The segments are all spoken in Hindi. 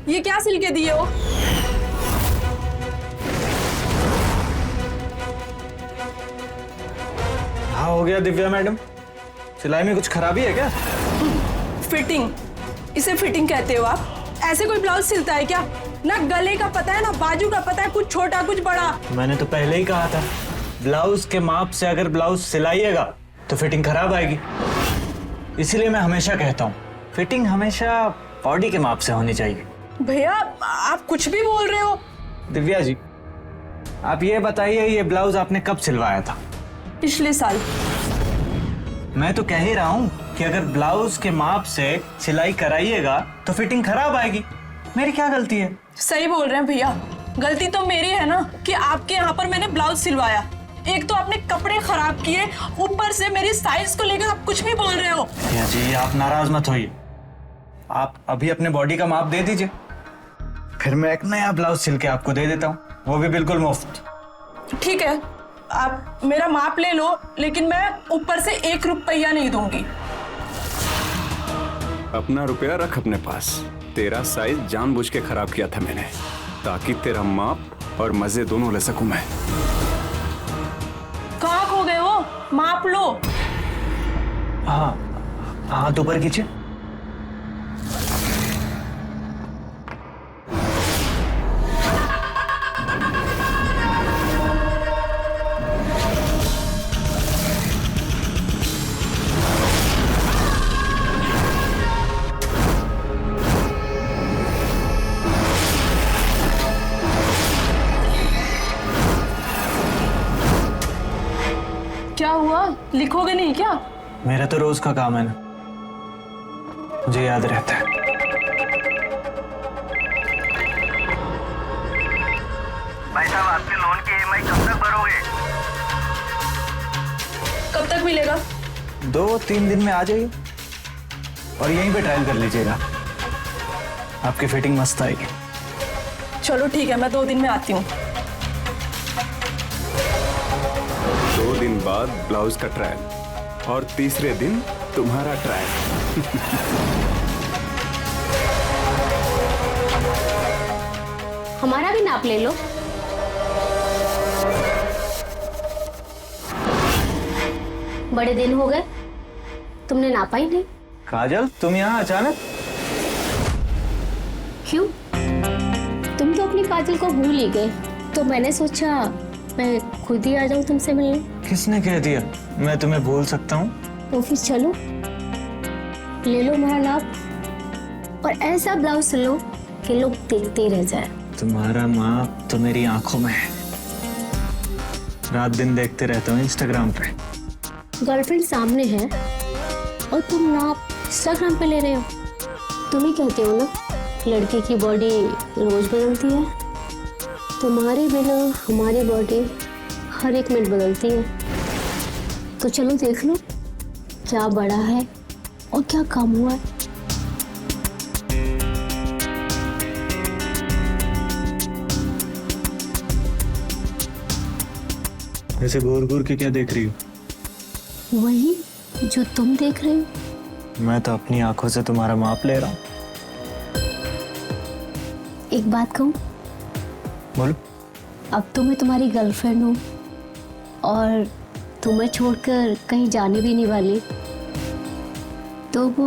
ये क्या सिल के दिए हो? हाँ हो गया दिव्या मैडम, सिलाई में कुछ खराबी है क्या? फिटिंग, इसे फिटिंग कहते हो आप? ऐसे कोई ब्लाउज सिलता है क्या? ना गले का पता है ना बाजू का पता है, कुछ छोटा कुछ बड़ा। मैंने तो पहले ही कहा था, ब्लाउज के माप से अगर ब्लाउज सिलाइएगा तो फिटिंग खराब आएगी। इसीलिए मैं हमेशा कहता हूँ फिटिंग हमेशा बॉडी के माप से होनी चाहिए। भैया आप कुछ भी बोल रहे हो। दिव्या जी, आप ये बताइए ये ब्लाउज आपने कब सिलवाया था? पिछले साल। मैं तो कह ही रहा हूँ कि अगर ब्लाउज के माप से सिलाई कराइएगा तो फिटिंग खराब आएगी। मेरी क्या गलती है? सही बोल रहे हैं भैया, गलती तो मेरी है ना कि आपके यहाँ पर मैंने ब्लाउज सिलवाया। एक तो आपने कपड़े खराब किए, ऊपर से मेरी साइज को लेकर आप कुछ भी बोल रहे हो। दिव्या जी आप नाराज मत होइए, आप अभी अपने बॉडी का माप दे दीजिए, फिर मैं एक नया ब्लाउज सिल के आपको दे देता हूँ, वो भी बिल्कुल मुफ्त। ठीक है, आप मेरा माप ले लो, लेकिन मैं ऊपर से 1 रुपया नहीं दूंगी। अपना रुपया रख अपने पास। तेरा साइज जानबूझ के खराब किया था मैंने, ताकि तेरा माप और मजे दोनों ले सकूं मैं। कहाँ खो गए हो? माप लो। हाँ हाथ ऊपर कीजिए। क्या हुआ, लिखोगे नहीं क्या? मेरा तो रोज का काम है ना, मुझे याद रहता है। भाई साहब आपके लोन की EMI कब तक भरोगे? कब तक मिलेगा? 2-3 दिन में आ जाइए और यहीं पे ट्रायल कर लीजिएगा, आपकी फिटिंग मस्त आएगी। चलो ठीक है, मैं 2 दिन में आती हूँ। 2 दिन बाद ब्लाउज का ट्रायल और तीसरे दिन तुम्हारा ट्रायल। हमारा भी नाप ले लो। बड़े दिन हो गए, तुमने नापा ही नहीं। काजल तुम यहाँ अचानक? क्यों? तुम तो अपनी काजल को भूल ही गए, तो मैंने सोचा मैं खुद ही आ जाऊं तुमसे मिलने। किसने कह दिया मैं तुम्हें भूल सकता हूँ? तो फिर चलो, ले लो मेरा नाप और ऐसा ब्लाउज सिलो कि लोग देखते ही रह जाए। तुम्हारा माप तो मेरी आंखों में है, रात दिन देखते रहता हूँ इंस्टाग्राम पे। गर्लफ्रेंड सामने है और तुम नाप इंस्टाग्राम पे ले रहे हो। तुम ही कहते हो ना लड़की की बॉडी रोज बदलती है, तुम्हारे बिना हमारी बॉडी हर 1 मिनट बदलती है। तो चलो देख लो क्या बड़ा है और क्या कम हुआ है। वैसे घूर घूर के क्या देख रही हो? वही जो तुम देख रहे हो। मैं तो अपनी आंखों से तुम्हारा माप ले रहा हूँ। एक बात कहूँ, बोलो। अब तो मैं तुम्हारी गर्लफ्रेंड हूँ और तुम्हें छोड़कर कहीं जाने भी नहीं वाली, तो वो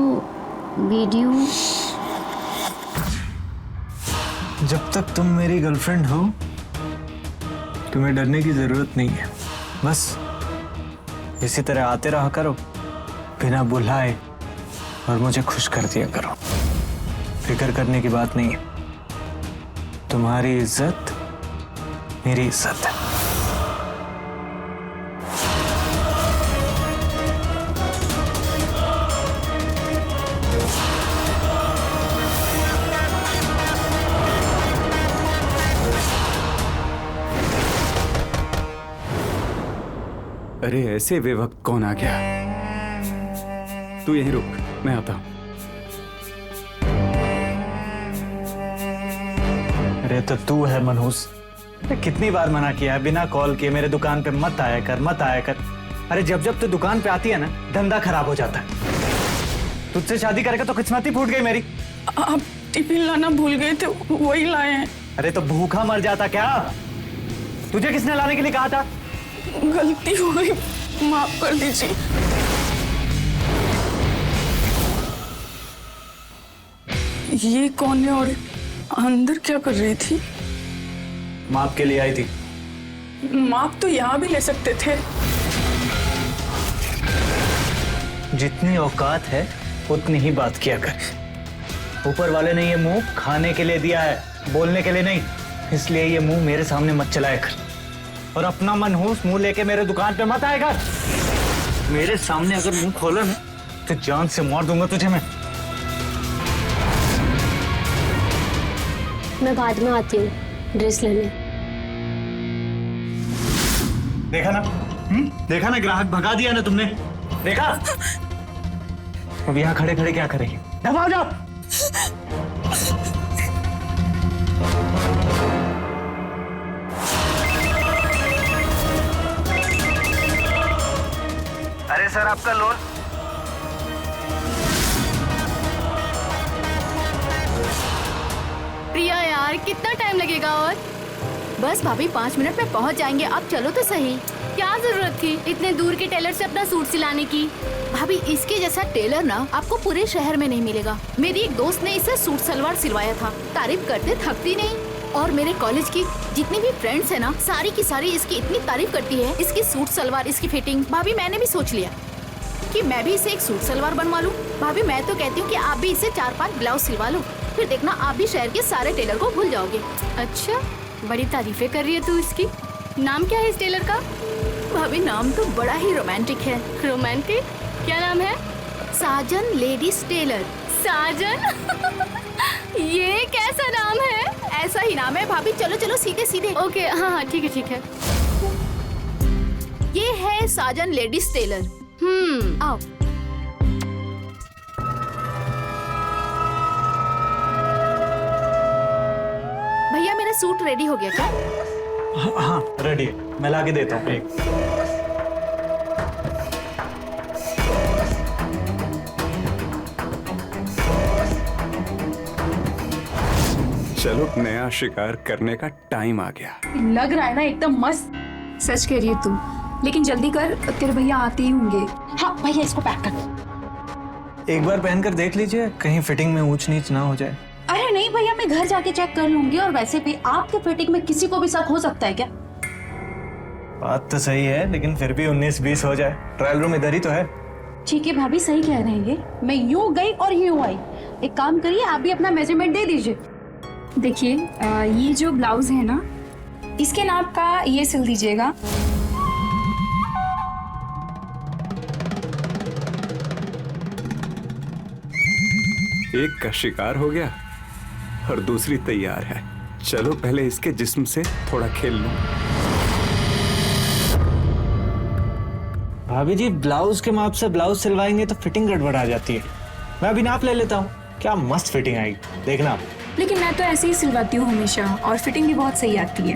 वीडियो। जब तक तुम मेरी गर्लफ्रेंड हो तुम्हें डरने की जरूरत नहीं है, बस इसी तरह आते रहा करो बिना बुलाए और मुझे खुश कर दिया करो। फिक्र करने की बात नहीं है, तुम्हारी इज्जत मेरी इज्जत है। अरे ऐसे बेवक्त कौन आ गया? तू यहीं रुक, मैं आता हूं। अरे तो तू है मनहूस, कितनी बार मना किया है बिना कॉल किए मेरे दुकान पे मत आया कर, मत आया कर। अरे जब जब तू दुकान पे आती है ना धंधा खराब हो जाता है। तुझसे शादी करके तो किस्मत ही फूट गई मेरी। टिफिन लाना भूल गए थे, वही लाए हैं। अरे तो भूखा मर जाता क्या? तुझे किसने लाने के लिए कहा था? गलती हो गई, माफ कर दीजिए। ये कौन है और अंदर क्या कर रही थी? माप के लिए आई थी। माप तो यहाँ भी ले सकते थे। जितनी औकात है उतनी ही बात किया कर। ऊपर वाले ने ये मुंह खाने के लिए दिया है, बोलने के लिए नहीं। इसलिए ये मुंह मेरे सामने मत चलाया कर और अपना मनहूस मुंह लेके मेरे दुकान पे मत आया कर। मेरे सामने अगर मुंह खोला ना तो जान से मार दूंगा तुझे मैं। मैं बाद में आती हूँ ड्रेस लेने। देखा ना? देखा ना, ग्राहक भगा दिया ना तुमने? देखा? अब यहाँ खड़े खड़े क्या करेंगे? दबाओ जाओ। अरे सर, आपका लोन। प्रिया यार, कितना टाइम लगेगा? और बस भाभी 5 मिनट में पहुंच जाएंगे। आप चलो तो सही। क्या जरूरत थी इतने दूर के टेलर से अपना सूट सिलाने की? भाभी, इसके जैसा टेलर ना आपको पूरे शहर में नहीं मिलेगा। मेरी एक दोस्त ने इसे सूट सलवार सिलवाया था, तारीफ करते थकती नहीं। और मेरे कॉलेज की जितनी भी फ्रेंड्स है ना, सारी की सारी इसकी इतनी तारीफ करती है, इसकी सूट सलवार, इसकी फिटिंग। भाभी, मैंने भी सोच लिया कि मैं भी इसे एक सूट सलवार बनवा लूं। भाभी, मैं तो कहती हूँ कि आप भी इसे 4-5 ब्लाउज सिलवा लो, फिर देखना आप भी शहर के सारे टेलर को भूल जाओगे। अच्छा, बड़ी तारीफें कर रही है तू इसकी। नाम क्या है इस टेलर का? भाभी, नाम तो बड़ा ही रोमांटिक है। रोमांटिक? क्या नाम है? साजन लेडीज टेलर। साजन? ये कैसा नाम है? ऐसा ही नाम है भाभी। चलो चलो, सीधे सीधे। ओके, हाँ, ठीक है ठीक है। ये है साजन लेडीज टेलर। आओ। भैया, मेरा सूट रेडी हो गया क्या? हाँ, रेडी है। मैं ला के देता हूँ एक। चलो, नया शिकार करने का टाइम आ गया। लग रहा है ना एकदम मस्त। सच कह रही है तू, लेकिन जल्दी कर, तेरे भैया आते ही होंगे। हाँ भैया, इसको पैक कर। एक बार पहनकर देख लीजिए, कहीं फिटिंग में ऊंच नीच ना हो जाए। अरे नहीं भैया, मैं घर जाके चेक कर लूंगी। और वैसे भी आपके फिटिंग में किसी को भी शक हो सकता है क्या? बात तो सही है, लेकिन फिर भी 19-20 हो जाए। ट्रायल रूम इधर ही तो है। ठीक है भाभी, सही कह रहे हैं। मैं यूं गई और यूं आई। एक काम करिए, आप भी अपना मेजरमेंट दे दीजिए। देखिए, ये जो ब्लाउज है ना, इसके नाप का ये सिल दीजिएगा। एक का शिकार हो गया और दूसरी तैयार है। चलो, पहले इसके जिस्म से थोड़ा खेल लूं। भाभी जी, ब्लाउज के माप से ब्लाउज सिलवाएंगे तो फिटिंग गड़बड़ आ जाती है। मैं अभी नाप ले लेता हूँ। क्या मस्त फिटिंग आएगी, देखना। लेकिन मैं तो ऐसे ही सिलवाती हूँ हमेशा, और फिटिंग भी बहुत सही आती है।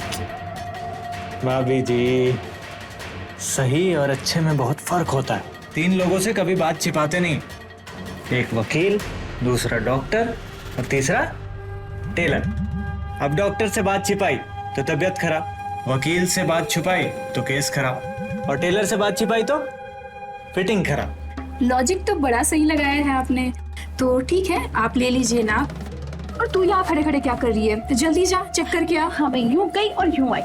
भाभी जी, सही और अच्छे में बहुत फर्क होता है। 3 लोगों से कभी बात छिपाते नहीं। एक वकील, दूसरा डॉक्टर और तीसरा टेलर। अब डॉक्टर से बात छिपाई तो तबीयत खराब, वकील से बात छुपाई तो केस खराब, और टेलर से बात छिपाई तो फिटिंग खराब। लॉजिक तो बड़ा सही लगाया है आपने। तो ठीक है, आप ले लीजिए नाप। और तू यहाँ खड़े खड़े क्या कर रही है? जल्दी जा, चेक करके आ। हाँ, मैं यूं गई और यूं आई।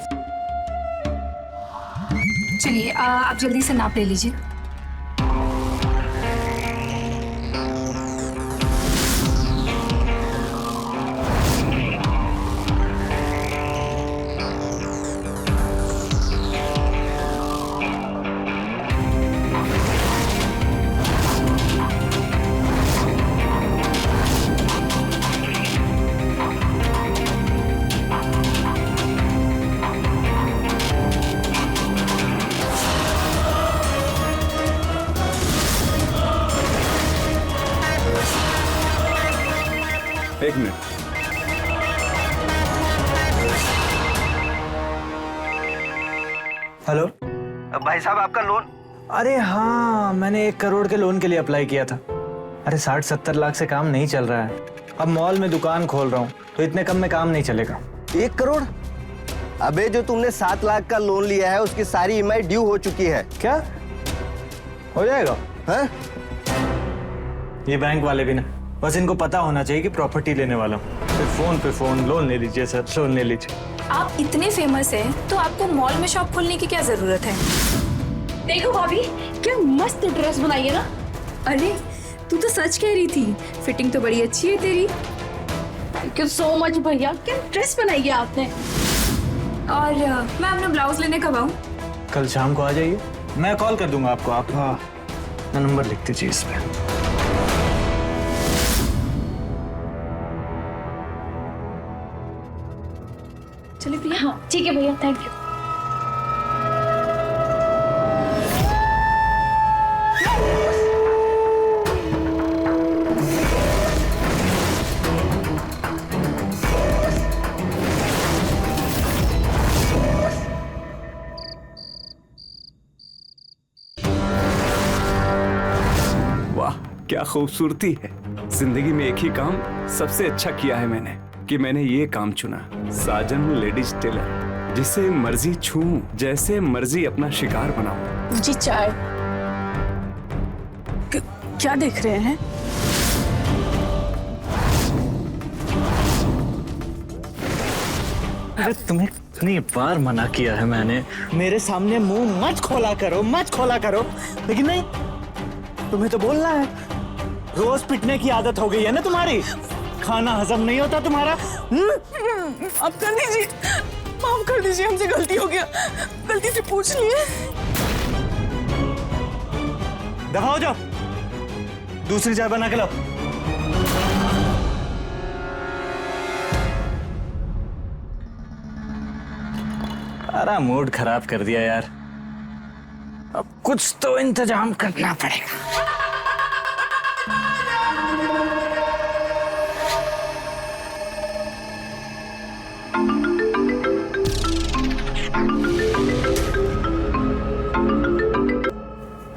चलिए, आप जल्दी से नाप ले लीजिए। एक मिनट। हेलो भाई साहब, आपका लोन। अरे हाँ, मैंने 1 करोड़ के लोन के लिए अप्लाई किया था। अरे 60-70 लाख से काम नहीं चल रहा है। अब मॉल में दुकान खोल रहा हूँ तो इतने कम में काम नहीं चलेगा। 1 करोड़? अबे जो तुमने 7 लाख का लोन लिया है उसकी सारी ईएमआई ड्यू हो चुकी है। क्या हो जाएगा? हैं? ये बैंक वाले भी ना, बस इनको पता होना चाहिए कि प्रॉपर्टी लेने वाला हूँ, फिर फोन पे फोन, लोन ले लीजिए सर, लोन ले लीजिए। आप इतने फेमस हैं तो आपको मॉल में शॉप खोलने की क्या जरूरत है? देखो भाभी, क्या मस्त ड्रेस बनाई है ना। अरे तू तो सच कह रही थी, फिटिंग तो बड़ी अच्छी है तेरी। थैंक यू सो मच भैया, क्या ड्रेस बनाई है आपने। और मैं अपना ब्लाउज लेने कब आऊँ? कल शाम को आ जाइए, मैं कॉल कर दूंगा आपको। आप अपना नंबर लिख दीजिए इसमें। चलिए भैया। हाँ ठीक है भैया, थैंक यू। वाह क्या खूबसूरती है। जिंदगी में एक ही काम सबसे अच्छा किया है मैंने, कि मैंने ये काम चुना, साजन लेडीज टेलर, जिसे मर्जी छूऊं, जैसे मर्जी अपना शिकार बनाऊं। जी चाय। क्या देख रहे हैं? अरे तुम्हें कितनी बार मना किया है मैंने, मेरे सामने मुंह मत खोला करो, मत खोला करो, लेकिन नहीं, तुम्हें तो बोलना है। रोज पिटने की आदत हो गई है ना तुम्हारी, खाना हजम नहीं होता तुम्हारा। आप कर दीजिए, माफ कर दीजिए, हमसे गलती हो गया, गलती से पूछ लिए। दफा हो जाओ, दूसरी चाय बना के लाओ। सारा मूड खराब कर दिया यार, अब कुछ तो इंतजाम करना पड़ेगा।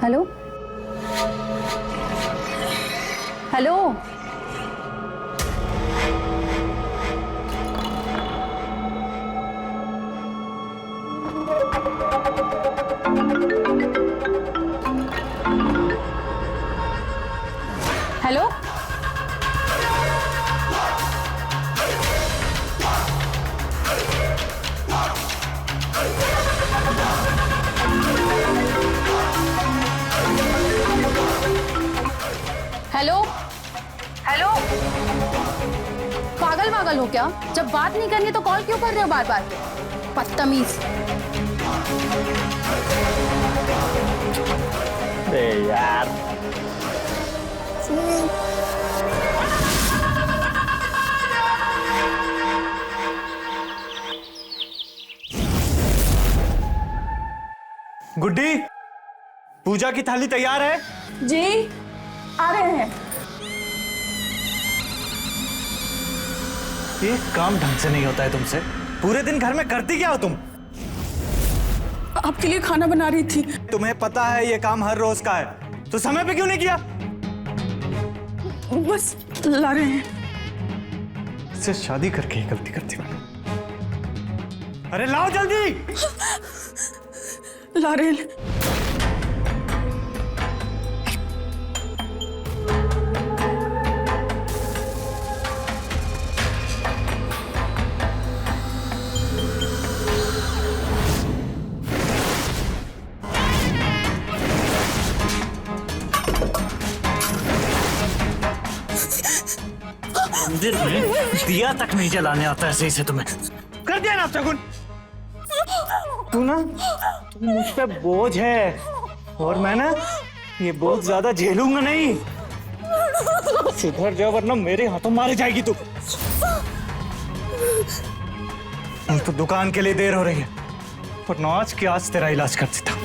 Hello hello, hello, hello hello, पागल हो क्या? जब बात नहीं करनी तो कॉल क्यों कर रहे हो बार बार? बदतमीज। यार गुड्डी, पूजा की थाली तैयार है? जी आ रहे हैं। ये काम ढंग से नहीं होता है तुमसे, पूरे दिन घर में करती क्या हो तुम? आपके लिए खाना बना रही थी। तुम्हें पता है ये काम हर रोज का है, तो समय पे क्यों नहीं किया? बस ला रहे हैं। इससे शादी करके ही गलती करती मैं। अरे लाओ जल्दी। ला रहे हैं। मंदिर में दिया तक नहीं जलाने आता ऐसे ही से तुम्हें। कर दिया ना शगुन। तू मुझ पे बोझ है और मैं ना ये बोझ ज्यादा झेलूंगा नहीं। सुधर जाओ वरना मेरे हाथों मारी जाएगी तू। तो दुकान के लिए देर हो रही है, वरना आज के आज तेरा इलाज कर देता।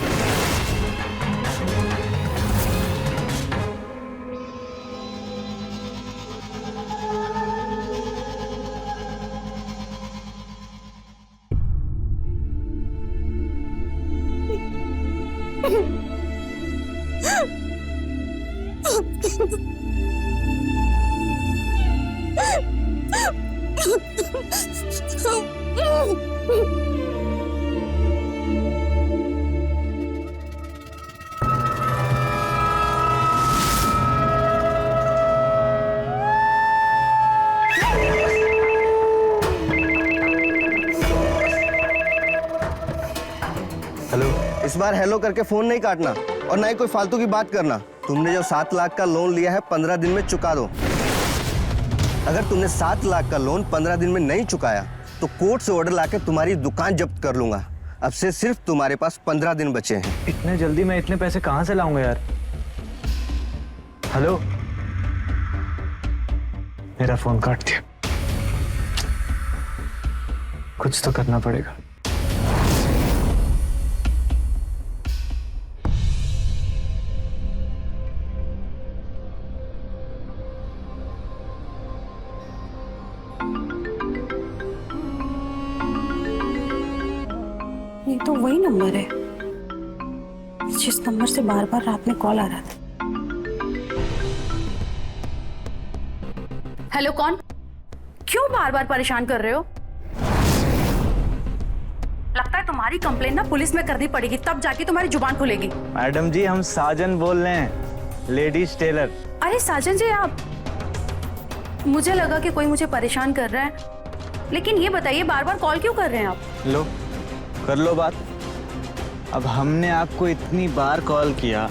हेलो। इस बार हेलो करके फोन नहीं काटना और ना ही कोई फालतू की बात करना। तुमने जो 7 लाख का लोन लिया है 15 दिन में चुका दो। अगर तुमने 7 लाख का लोन 15 दिन में नहीं चुकाया तो कोर्ट से ऑर्डर लाके तुम्हारी दुकान जब्त कर लूंगा। अब से सिर्फ तुम्हारे पास 15 दिन बचे हैं। इतने जल्दी मैं इतने पैसे कहाँ से लाऊंगा यार? हेलो, मेरा फोन काट दिया। कुछ तो करना पड़ेगा। ये तो वही नंबर है जिस नंबर से बार बार रात में कॉल आ रहा था। हेलो, कौन? क्यों बार बार परेशान कर रहे हो? लगता है तुम्हारी कंप्लेन ना पुलिस में करनी पड़ेगी, तब जाके तुम्हारी जुबान खुलेगी। मैडम जी, हम साजन बोल रहे हैं, लेडीज टेलर। अरे साजन जी, आप, मुझे लगा कि कोई मुझे परेशान कर रहा है, लेकिन ये बताइए बार बार कॉल क्यों कर रहे हैं आप? लो, कर लो बात। अब हमने आपको इतनी बार कॉल किया,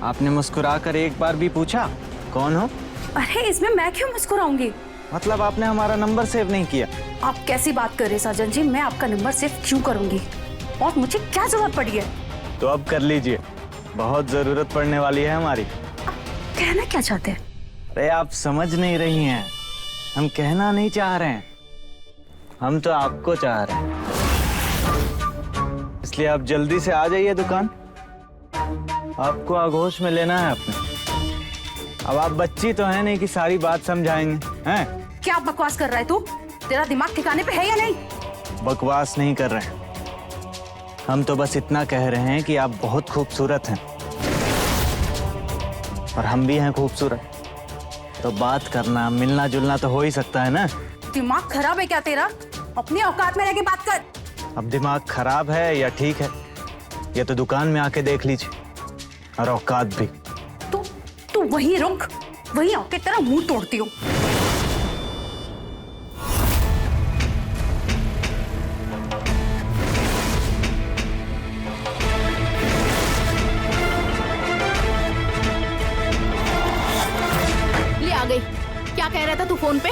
आपने मुस्कुराकर एक बार भी पूछा कौन हो? अरे इसमें मैं क्यों मुस्कुराऊंगी? मतलब आपने हमारा नंबर सेव नहीं किया? आप कैसी बात कर रहे हैं साजन जी? मैं आपका नंबर सेव क्यों करूंगी? और मुझे क्या जरूरत पड़ी है? तो अब कर लीजिए, बहुत जरूरत पड़ने वाली है हमारी। कहना क्या चाहते हैं? अरे आप समझ नहीं रही हैं, हम कहना नहीं चाह रहे हैं, हम तो आपको चाह रहे हैं। इसलिए आप जल्दी से आ जाइए दुकान, आपको आगोश में लेना है आपने। अब आप बच्ची तो है नहीं कि सारी बात समझाएंगे, हैं? क्या बकवास कर रहा है तू? तेरा दिमाग ठिकाने पे है या नहीं? बकवास नहीं कर रहे हैं, हम तो बस इतना कह रहे हैं कि आप बहुत खूबसूरत हैं और हम भी हैं खूबसूरत, तो बात करना, मिलना जुलना तो हो ही सकता है ना? दिमाग खराब है क्या तेरा? अपनी औकात में रह के बात कर। अब दिमाग खराब है या ठीक है, ये तो दुकान में आके देख लीजिए, और औकात भी। तू वहीं रुक, वहीं आके तेरा मुंह तोड़ती हूँ। ले आ गई। क्या कह रहा था तू फोन पे?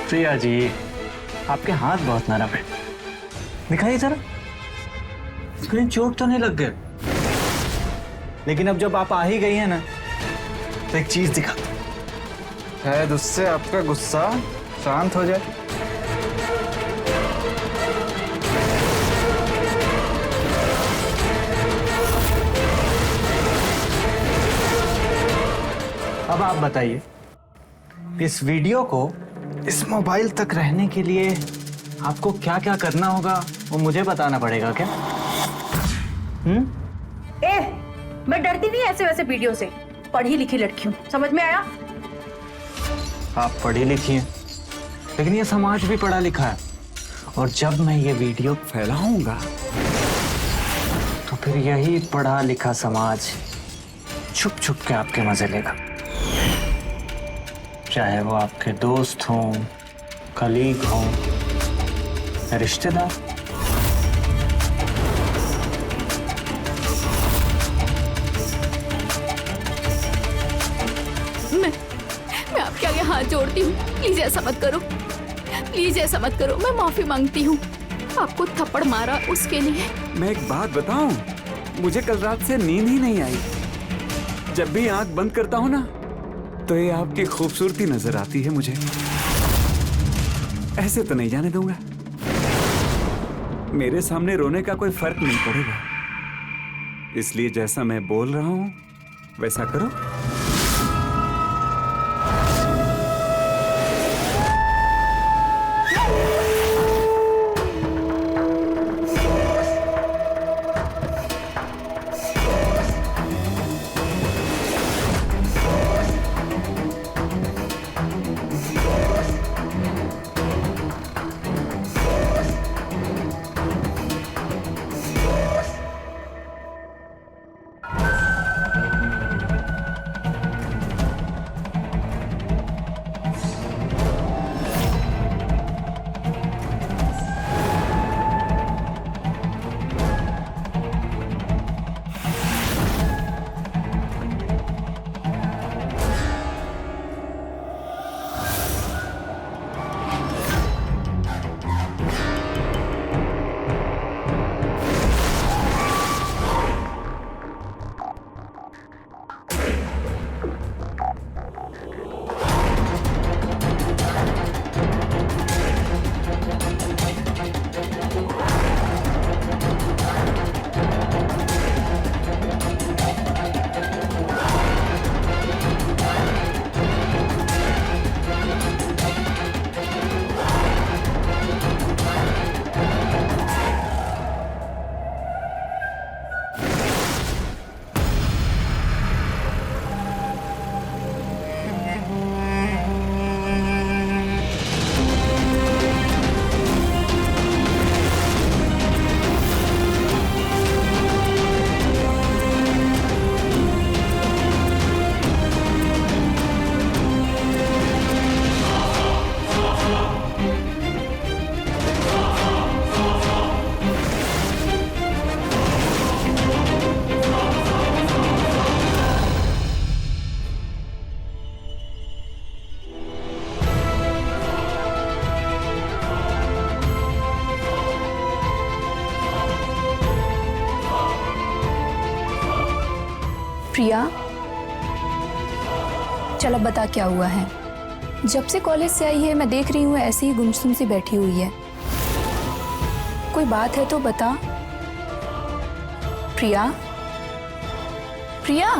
प्रिया जी, आपके हाथ बहुत नरम है, दिखाइए जरा, कहीं चोट तो नहीं लग गया? लेकिन अब जब आप आ ही गई हैं ना, तो एक चीज दिखाता हूं, शायद उससे आपका गुस्सा शांत हो जाए। अब आप बताइए, इस वीडियो को इस मोबाइल तक रहने के लिए आपको क्या क्या करना होगा, वो मुझे बताना पड़ेगा क्या? मैं डरती नहीं ऐसे वैसे वीडियो से, पढ़ी लिखी लड़की हूँ, समझ में आया? आप पढ़ी लिखी हैं, लेकिन ये समाज भी पढ़ा लिखा है, और जब मैं ये वीडियो फैलाऊंगा तो फिर यही पढ़ा लिखा समाज छुप छुप के आपके मजे लेगा, चाहे वो आपके दोस्त हों, कलीग हों, रिश्तेदार। मैं आपके आगे हाथ जोड़ती हूँ, प्लीज ऐसा मत करो, प्लीज ऐसा मत करो, मैं माफी मांगती हूँ। आपको थप्पड़ मारा उसके लिए। मैं एक बात बताऊं, मुझे कल रात से नींद ही नहीं आई। जब भी आंख बंद करता हूं ना, तो ये आपकी खूबसूरती नजर आती है मुझे। ऐसे तो नहीं जाने दूंगा, मेरे सामने रोने का कोई फर्क नहीं पड़ेगा। इसलिए जैसा मैं बोल रहा हूं वैसा करो। प्रिया, चल अब बता क्या हुआ है। जब से कॉलेज से आई है मैं देख रही हूँ ऐसे ही गुमसुम सी बैठी हुई है। कोई बात है तो बता। प्रिया, प्रिया,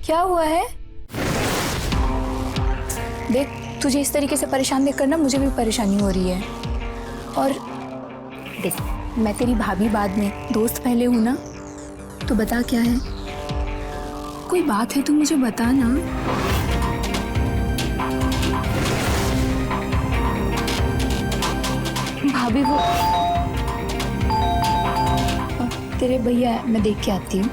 क्या हुआ है? देख, तुझे इस तरीके से परेशान देखकर ना मुझे भी परेशानी हो रही है। और देख, मैं तेरी भाभी बाद में, दोस्त पहले हूं ना। तो बता क्या है, कोई बात है तो मुझे बता ना। भाभी वो तेरे भैया, मैं देख के आती हूँ।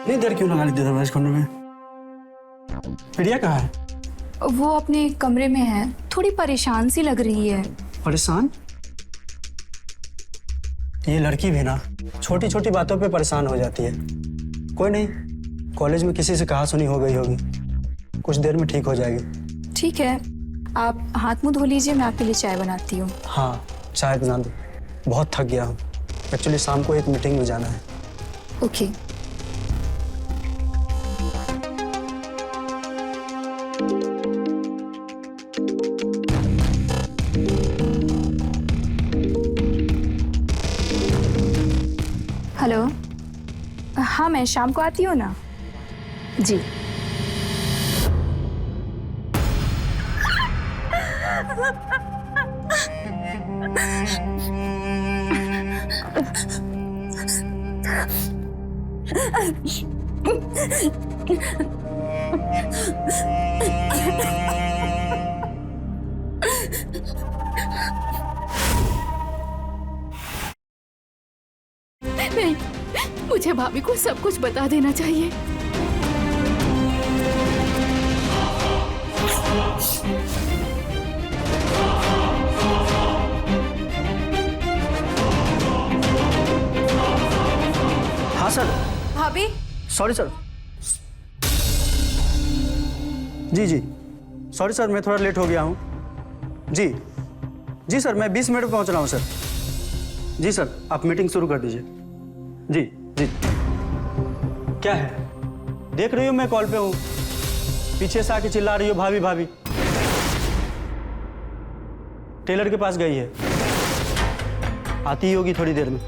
इतनी देर क्यों लगा ली दरवाजे खोलने में? प्रिया कहाँ है? वो अपने कमरे में है, थोड़ी परेशान सी लग रही है। परेशान? ये लड़की भी ना छोटी छोटी बातों पे परेशान हो जाती है। कोई नहीं, कॉलेज में किसी से कहा सुनी हो गई होगी, कुछ देर में ठीक हो जाएगी। ठीक है, आप हाथ मुंह धो लीजिए, मैं आपके लिए चाय बनाती हूँ। हाँ, चाय बना दो, बहुत थक गया हूँ। एक्चुअली शाम को एक मीटिंग में जाना है। ओके। हेलो, हाँ मैं शाम को आती हूँ ना जी। नहीं, मुझे भाभी को सब कुछ बता देना चाहिए। हाँ सर। भाभी, सॉरी सर। जी जी, सॉरी सर, मैं थोड़ा लेट हो गया हूँ। जी जी सर, मैं 20 मिनट में पहुँच रहा हूँ सर। जी सर, आप मीटिंग शुरू कर दीजिए। जी जी। क्या है, देख रही हो मैं कॉल पे हूँ, पीछे से आके चिल्ला रही हो भाभी भाभी। टेलर के पास गई है, आती ही होगी थोड़ी देर में।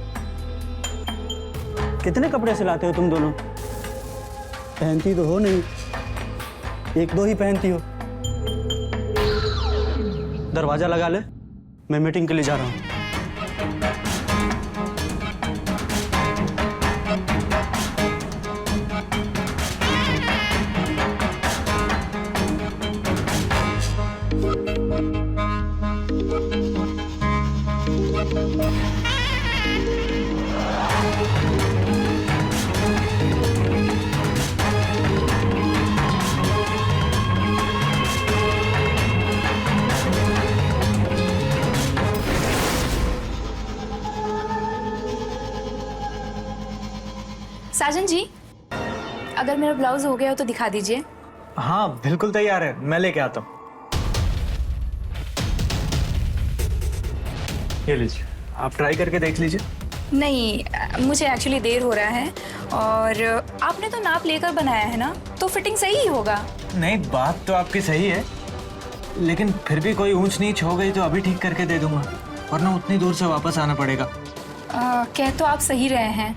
कितने कपड़े सिलाते हो तुम दोनों? पहनती तो हो नहीं, एक दो ही पहनती हो। दरवाजा लगा ले, मैं मीटिंग के लिए जा रहा हूँ। साजन जी, अगर मेरा ब्लाउज हो गया हो तो दिखा दीजिए। हाँ बिल्कुल तैयार है, मैं लेके आता हूँ। ये लीजिए, आप ट्राई करके देख लीजिए। नहीं, मुझे एक्चुअली देर हो रहा है और आपने तो नाप लेकर बनाया है ना, तो फिटिंग सही ही होगा। नहीं, बात तो आपकी सही है, लेकिन फिर भी कोई ऊंच नीच हो गई तो अभी ठीक करके दे दूंगा, वरना उतनी दूर से वापस आना पड़ेगा। कह तो आप सही रहे हैं,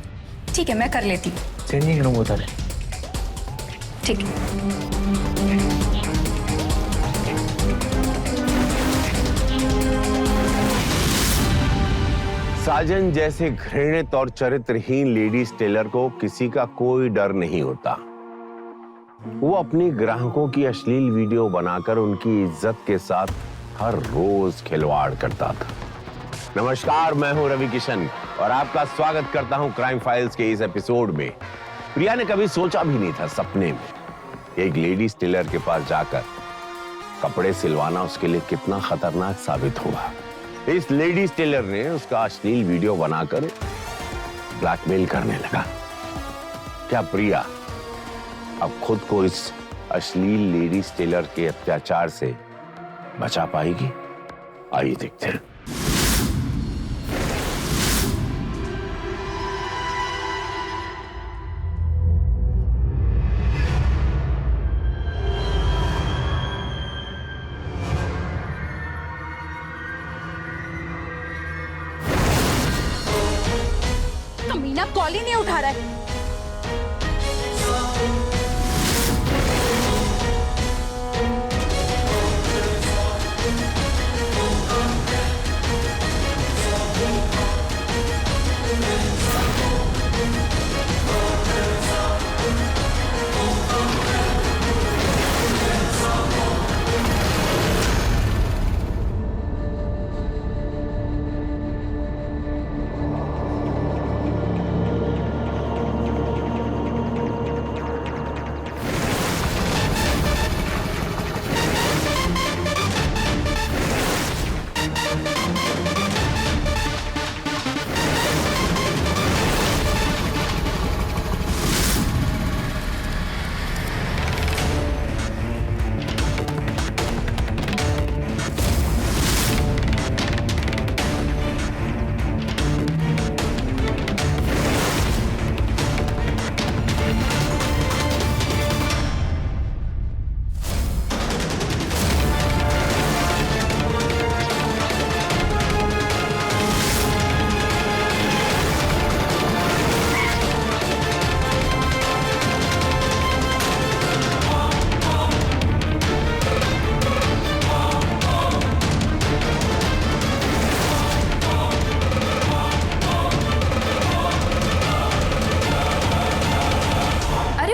ठीक है मैं कर लेती हूँ। चेंजिंग रूम उधर है। ठीक है। साजन जैसे घृणित और चरित्रहीन लेडीज टेलर को किसी का कोई डर नहीं होता। वो अपनी ग्राहकों की अश्लील वीडियो बनाकर उनकी इज्जत के साथ हर रोज खिलवाड़ करता था। नमस्कार, मैं हूं रवि किशन और आपका स्वागत करता हूं क्राइम फाइल्स के इस एपिसोड में। प्रिया ने कभी सोचा भी नहीं था सपने में एक लेडीज टेलर के पास जाकर कपड़े सिलवाना उसके लिए कितना खतरनाक साबित होगा। इस लेडीज टेलर ने उसका अश्लील वीडियो बनाकर ब्लैकमेल करने लगा। क्या प्रिया अब खुद को इस अश्लील लेडीज टेलर के अत्याचार से बचा पाएगी? आइए देखते हैं। मीना कॉल ही नहीं उठा रहा है।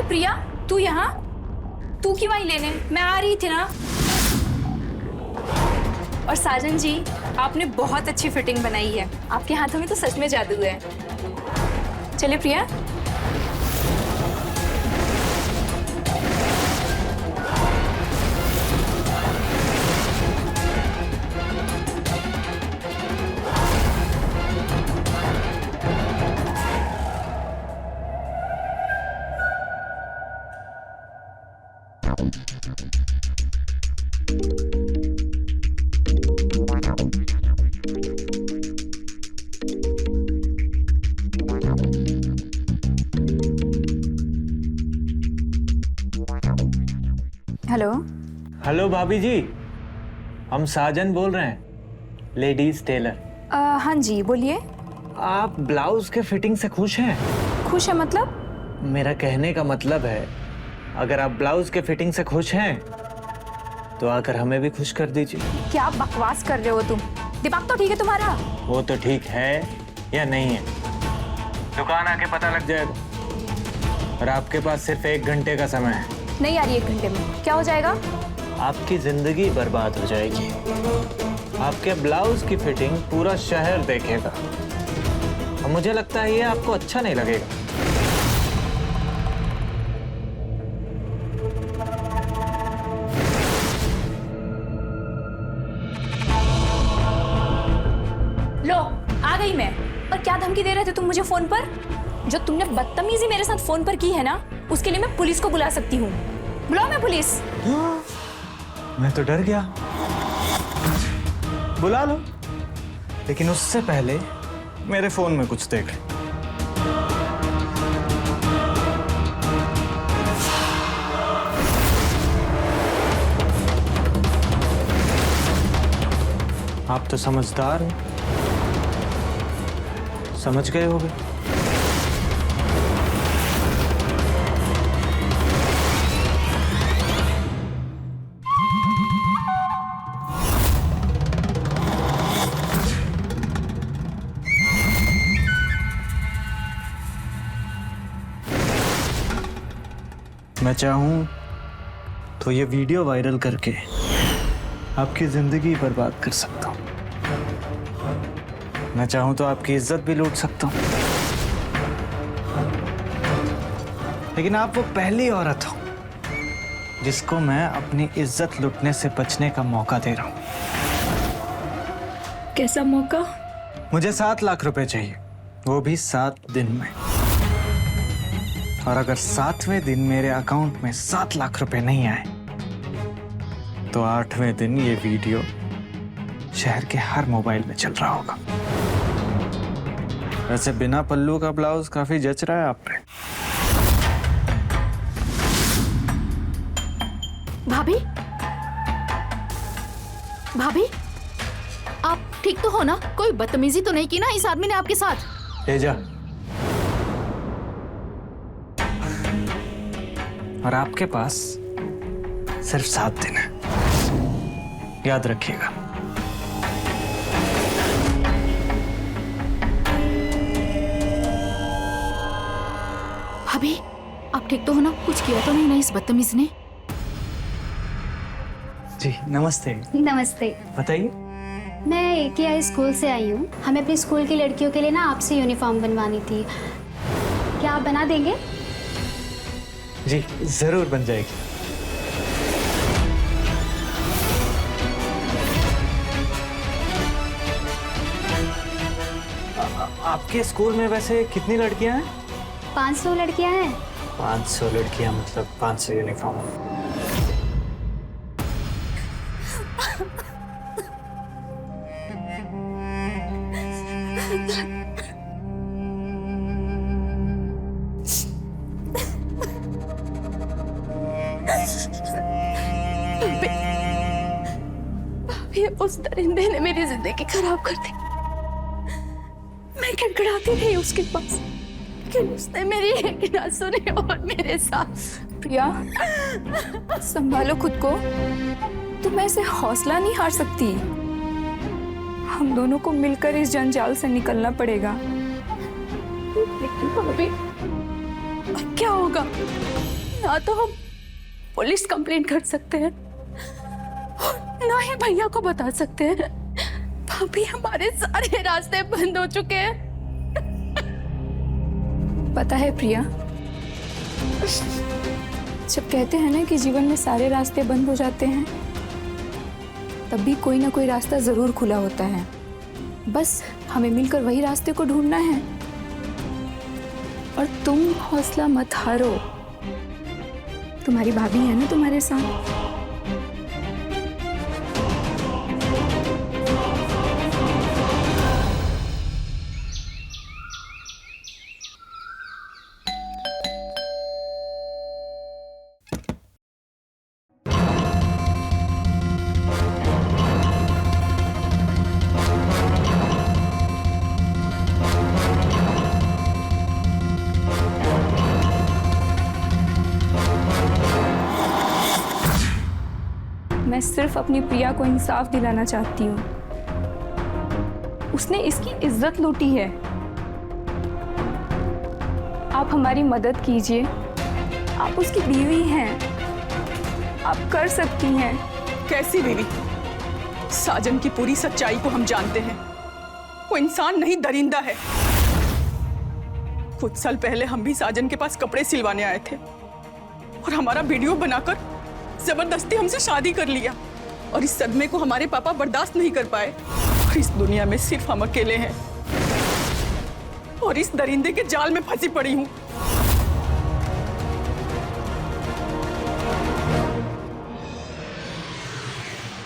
प्रिया, तू यहाँ? तू क्यों आई लेने? मैं आ रही थी ना। और साजन जी, आपने बहुत अच्छी फिटिंग बनाई है। आपके हाथों में तो सच में जादू है। चलिए प्रिया। हेलो। हेलो भाभी जी, हम साजन बोल रहे हैं, लेडीज टेलर। हाँ जी, बोलिए। आप ब्लाउज के फिटिंग से खुश हैं? खुश है मतलब? मेरा कहने का मतलब है, अगर आप ब्लाउज के फिटिंग से खुश हैं तो आकर हमें भी खुश कर दीजिए। क्या बकवास कर रहे हो तुम? दिमाग तो ठीक है तुम्हारा? वो तो ठीक है या नहीं है, दुकान आके पता लग जाएगा। और आपके पास सिर्फ 1 घंटे का समय है। नहीं यार, 1 घंटे में क्या हो जाएगा? आपकी जिंदगी बर्बाद हो जाएगी। आपके ब्लाउज की फिटिंग पूरा शहर देखेगा और मुझे लगता है ये आपको अच्छा नहीं लगेगा। लो, आ गई मैं। और क्या धमकी दे रहे थे तुम मुझे फोन पर? जो तुमने बदतमीजी मेरे साथ फोन पर की है ना, उसके लिए मैं पुलिस को बुला सकती हूँ। बुलाओ मैं पुलिस। मैं तो डर गया। बुला लो, लेकिन उससे पहले मेरे फोन में कुछ देख। आप तो समझदार हो, समझ गए होगे। मैं चाहूं तो ये वीडियो वायरल करके आपकी जिंदगी बर्बाद कर सकता हूं। मैं चाहूं तो आपकी इज्जत भी लूट सकता हूं। लेकिन आप वो पहली औरत हो जिसको मैं अपनी इज्जत लूटने से बचने का मौका दे रहा हूं। कैसा मौका? मुझे 7 लाख रुपए चाहिए, वो भी 7 दिन में। और अगर 7वें दिन मेरे अकाउंट में 7 लाख रुपए नहीं आए तो 8वें दिन ये वीडियो शहर के हर मोबाइल में चल रहा होगा। वैसे बिना पल्लू का ब्लाउज काफी जच रहा है आप पे। भाभी, भाभी, आप ठीक तो हो ना? कोई बदतमीजी तो नहीं की ना इस आदमी ने आपके साथ? ले जा। और आपके पास सिर्फ 7 दिन है, याद रखिएगा। भाभी, आप ठीक तो हो ना? कुछ किया तो नहीं ना इस बदतमीज ने? जी नमस्ते। नमस्ते। बताइए। मैं AKI स्कूल से आई हूँ। हमें अपनी स्कूल की लड़कियों के लिए ना आपसे यूनिफॉर्म बनवानी थी, क्या आप बना देंगे? जी जरूर बन जाएगी। आपके स्कूल में वैसे कितनी लड़कियां हैं? 500 लड़कियां हैं। 500 लड़कियां मतलब 500 यूनिफॉर्म। भाभी, उस दरिंदे ने मेरी जिंदगी खराब कर दी। मैं गिड़गिड़ाती थी उसके पास, लेकिन उसने मेरी एक ना सुनी और मेरे साथ। प्रिया, संभालो खुद को। तुम ऐसे हौसला नहीं हार सकती। हम दोनों को मिलकर इस जंजाल से निकलना पड़ेगा। लेकिन भाभी, अब क्या होगा? ना तो हम पुलिस कंप्लेंट कर सकते हैं और ना ही भैया को बता सकते हैं। भाभी, हमारे सारे रास्ते बंद हो चुके हैं। पता है प्रिया, जब कहते हैं ना कि जीवन में सारे रास्ते बंद हो जाते हैं, तब भी कोई ना कोई रास्ता जरूर खुला होता है। बस हमें मिलकर वही रास्ते को ढूंढना है। और तुम हौसला मत हारो। तुम्हारी भाभी है ना तुम्हारे साथ। मैं सिर्फ अपनी प्रिया को इंसाफ दिलाना चाहती हूँ। उसने इसकी इज्जत लूटी है। आप हमारी मदद कीजिए। आप उसकी बीवी हैं, आप कर सकती हैं। कैसी बीवी? साजन की पूरी सच्चाई को हम जानते हैं। वो इंसान नहीं, दरिंदा है। कुछ साल पहले हम भी साजन के पास कपड़े सिलवाने आए थे और हमारा वीडियो बनाकर जबरदस्ती हमसे शादी कर लिया। और इस सदमे को हमारे पापा बर्दाश्त नहीं कर पाए। और इस दुनिया में सिर्फ हम अकेले हैं और इस दरिंदे के जाल में फंसी पड़ी हूं।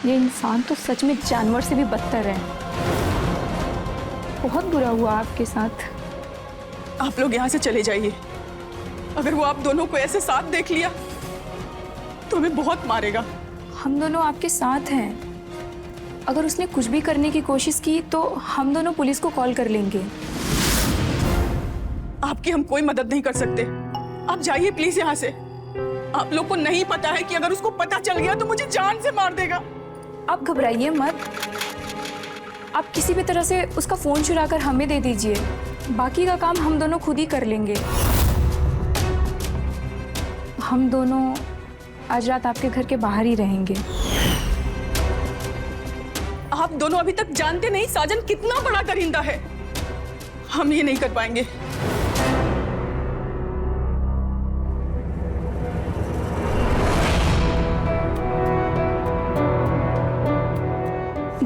ये इंसान तो सच में जानवर से भी बदतर है। बहुत बुरा हुआ आपके साथ। आप लोग यहाँ से चले जाइए। अगर वो आप दोनों को ऐसे साथ देख लिया तो हमें बहुत मारेगा। हम दोनों आपके साथ हैं। अगर उसने कुछ भी करने की कोशिश की तो हम दोनों पुलिस को कॉल कर लेंगे। आपकी हम कोई मदद नहीं कर सकते। आप जाइए प्लीज यहाँ से। आप लोग को नहीं पता है कि अगर उसको पता चल गया तो मुझे जान से मार देगा। आप घबराइए मत। आप किसी भी तरह से उसका फोन चुरा कर हमें दे दीजिए। बाकी का काम हम दोनों खुद ही कर लेंगे। हम दोनों आज रात आपके घर के बाहर ही रहेंगे। आप दोनों अभी तक जानते नहीं साजन कितना बड़ा दरिंदा है। हम ये नहीं कर पाएंगे।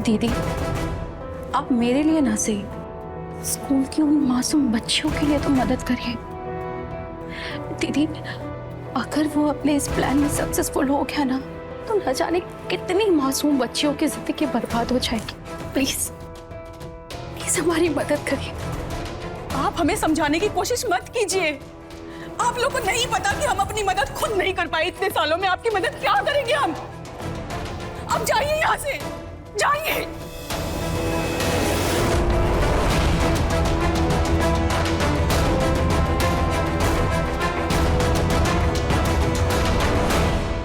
दीदी, आप मेरे लिए ना सही, स्कूल की उन मासूम बच्चियों के लिए तो मदद करिए दीदी, अगर वो अपने इस प्लान में सक्सेसफुल हो गया ना, तो न जाने कितनी मासूम बच्चियों की जिंदगी बर्बाद हो जाएगी। प्लीज प्लीज हमारी मदद करिए। आप हमें समझाने की कोशिश मत कीजिए। आप लोगों को नहीं पता कि हम अपनी मदद खुद नहीं कर पाए इतने सालों में, आपकी मदद क्या करेंगे हम। अब जाइए यहाँ से, जाइए।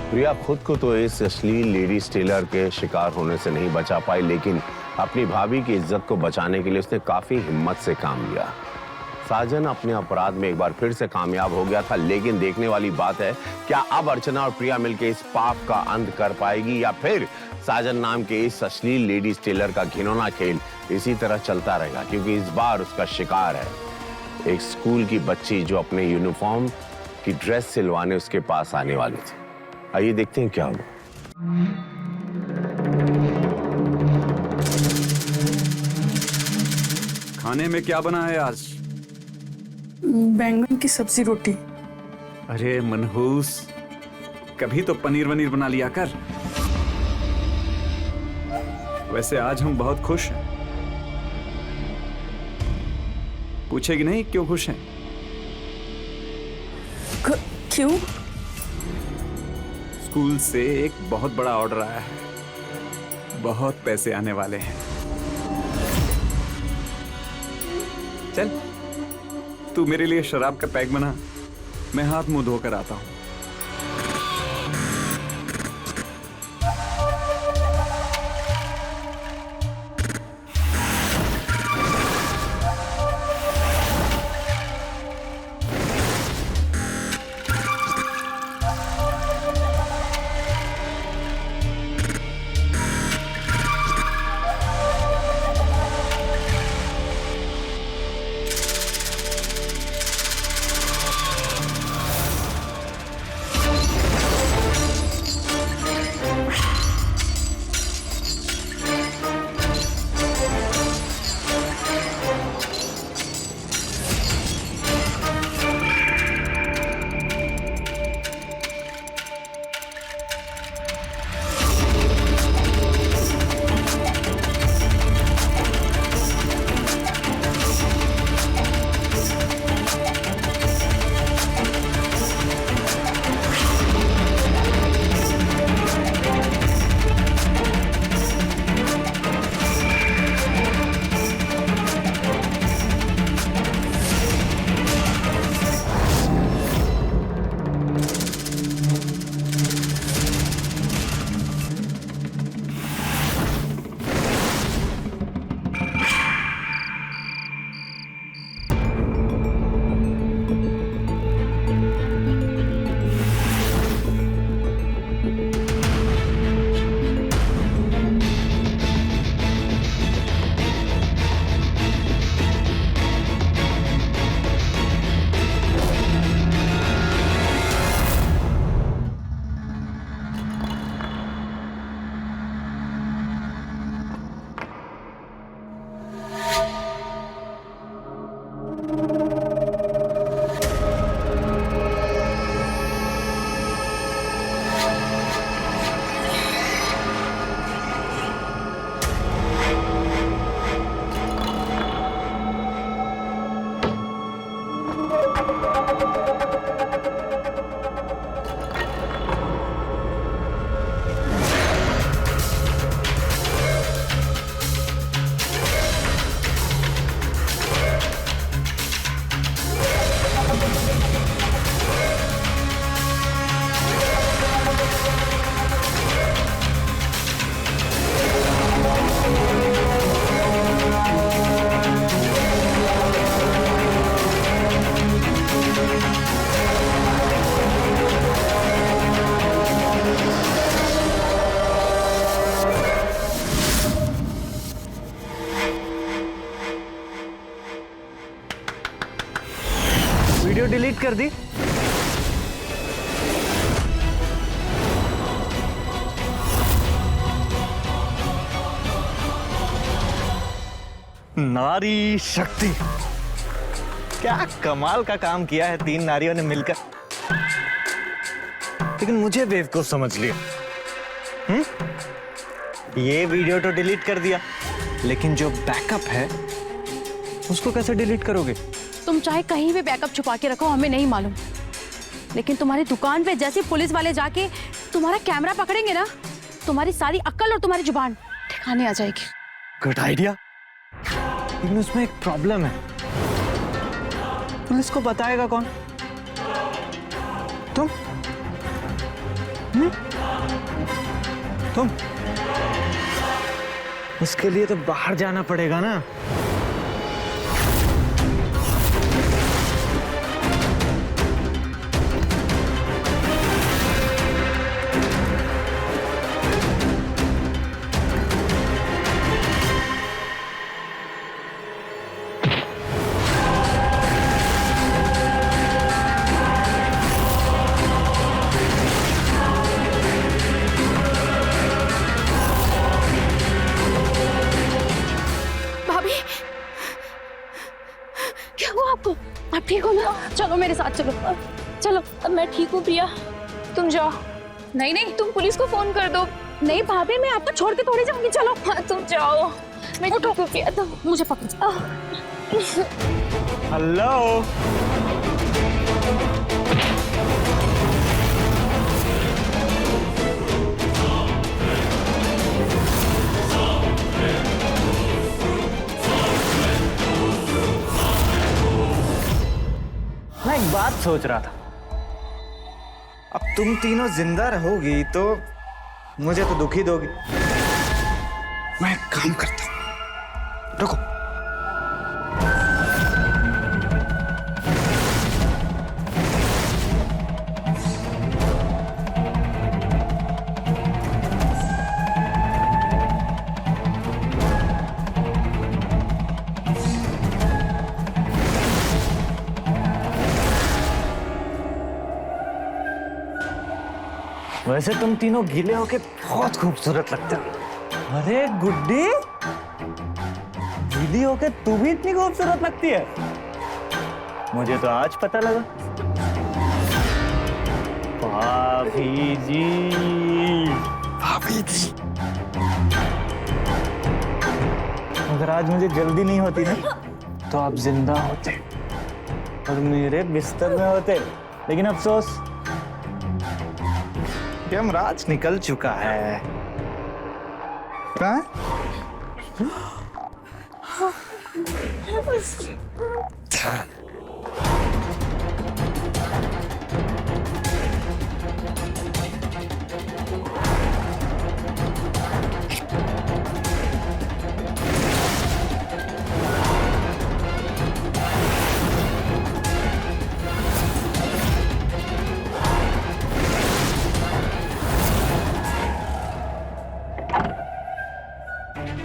प्रिया खुद को तो इस अश्लील लेडीज टेलर के शिकार होने से नहीं बचा पाई, लेकिन अपनी भाभी की इज्जत को बचाने के लिए उसने काफी हिम्मत से काम लिया। साजन अपने अपराध में एक बार फिर से कामयाब हो गया था, लेकिन देखने वाली बात है क्या अब अर्चना और प्रिया मिलकर इस पाप का अंत कर पाएगी, या फिर साजन नाम के इस अश्लील लेडीज टेलर का घिनौना खेल इसी तरह चलता रहेगा, क्योंकि इस बार उसका शिकार है एक स्कूल की बच्ची जो अपने यूनिफॉर्म की ड्रेस सिलवाने उसके पास आने वाली थी। आइए देखते हैं क्या होगा। खाने में क्या बना है आज? बैंगन की सब्जी रोटी। अरे मनहूस, कभी तो पनीर वनीर बना लिया कर। वैसे आज हम बहुत खुश हैं। पूछेगी नहीं क्यों खुश हैं? क्यों? स्कूल से एक बहुत बड़ा ऑर्डर आया है, बहुत पैसे आने वाले हैं। चल तू मेरे लिए शराब का पैक बना, मैं हाथ मुंह धोकर आता हूं। वीडियो डिलीट कर दी? नारी शक्ति, क्या कमाल का काम किया है तीन नारियों ने मिलकर। लेकिन मुझे बेवकूफ समझ लिया। ये वीडियो तो डिलीट कर दिया, लेकिन जो बैकअप है उसको कैसे डिलीट करोगे? तुम चाहे कहीं भी बैकअप छुपा के रखो, हमें नहीं मालूम, लेकिन तुम्हारी दुकान पे जैसे पुलिस वाले जाके तुम्हारा कैमरा पकड़ेंगे ना, तुम्हारी सारी अक्ल और तुम्हारी जुबान ठिकाने आ जाएगी। गुड आइडिया, लेकिन उसमें एक प्रॉब्लम है। पुलिस को बताएगा कौन? तुम? तुम? उसके लिए तो बाहर जाना पड़ेगा ना। क्या हुआ आपको? आप ठीक हो ना? चलो मेरे साथ चलो। चलो। अब मैं ठीक हूँ प्रिया, तुम जाओ। नहीं नहीं, तुम पुलिस को फोन कर दो। नहीं भाभी, मैं आपको छोड़ के थोड़ी जाऊंगी। चलो। हाँ तुम जाओ, मैं उठो। ठीक हूँ प्रिया, तुम मुझे पकड़ो। हेलो, मैं एक बात सोच रहा था, अब तुम तीनों जिंदा रहोगी तो मुझे तो दुखी दोगी। मैं एक काम करता हूं, रुको। वैसे तुम तीनों गीले होके बहुत खूबसूरत लगते हो। अरे गुड्डी, गीली होके तू भी इतनी खूबसूरत लगती है, मुझे तो आज पता लगा। भाभी जी, भाभी जी, अगर आज मुझे जल्दी नहीं होती ना तो आप जिंदा होते और मेरे बिस्तर में होते, लेकिन अफसोस यमराज निकल चुका है।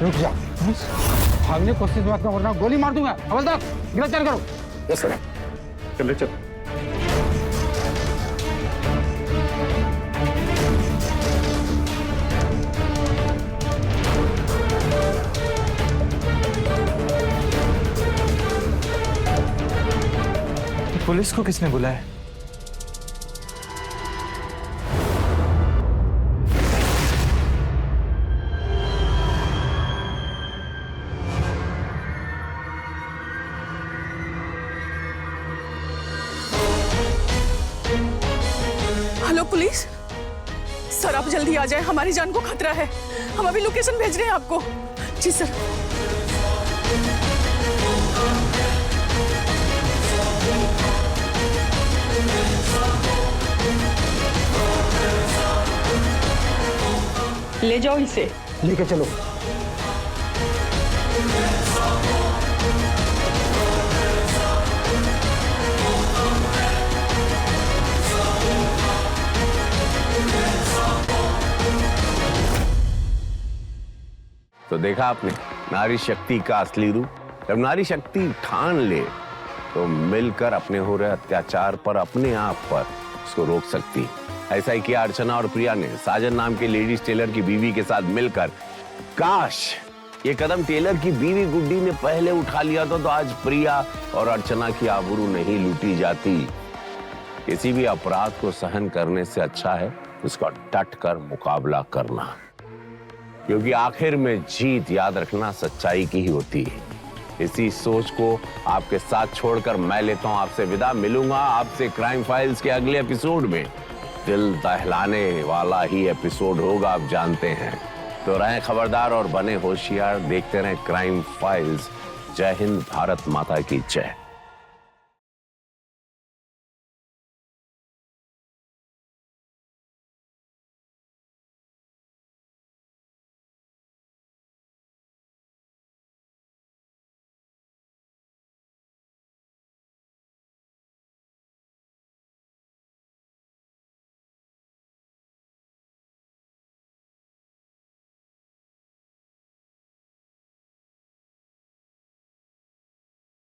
रुक जा, भागने की कोशिश मत करो वरना गोली मार दूंगा। हवलदार, गिरफ्तार करो। यस सर, चले चल। पुलिस को किसने बुलाया? हेलो पुलिस, सर आप जल्दी आ जाएं, हमारी जान को खतरा है। हम अभी लोकेशन भेज रहे हैं आपको। जी सर। ले जाओ इसे। लेके चलो। तो देखा आपने नारी शक्ति का असली रूप। जब नारी शक्ति ठान ले तो मिलकर अपने हो रहे अत्याचार पर अपने आप पर उसको रोक सकती। ऐसा ही किया अर्चना और प्रिया ने साजन नाम के लेडीज टेलर की बीवी के साथ मिलकर। काश ये कदम टेलर की बीवी गुड्डी ने पहले उठा लिया तो आज प्रिया और अर्चना की आबरू नहीं लूटी जाती। किसी भी अपराध को सहन करने से अच्छा है उसका डट कर मुकाबला करना, क्योंकि आखिर में जीत, याद रखना, सच्चाई की ही होती है। इसी सोच को आपके साथ छोड़कर मैं लेता हूं आपसे विदा। मिलूंगा आपसे क्राइम फाइल्स के अगले एपिसोड में। दिल दहलाने वाला ही एपिसोड होगा, आप जानते हैं। तो रहें खबरदार और बने होशियार, देखते रहें क्राइम फाइल्स। जय हिंद, भारत माता की जय।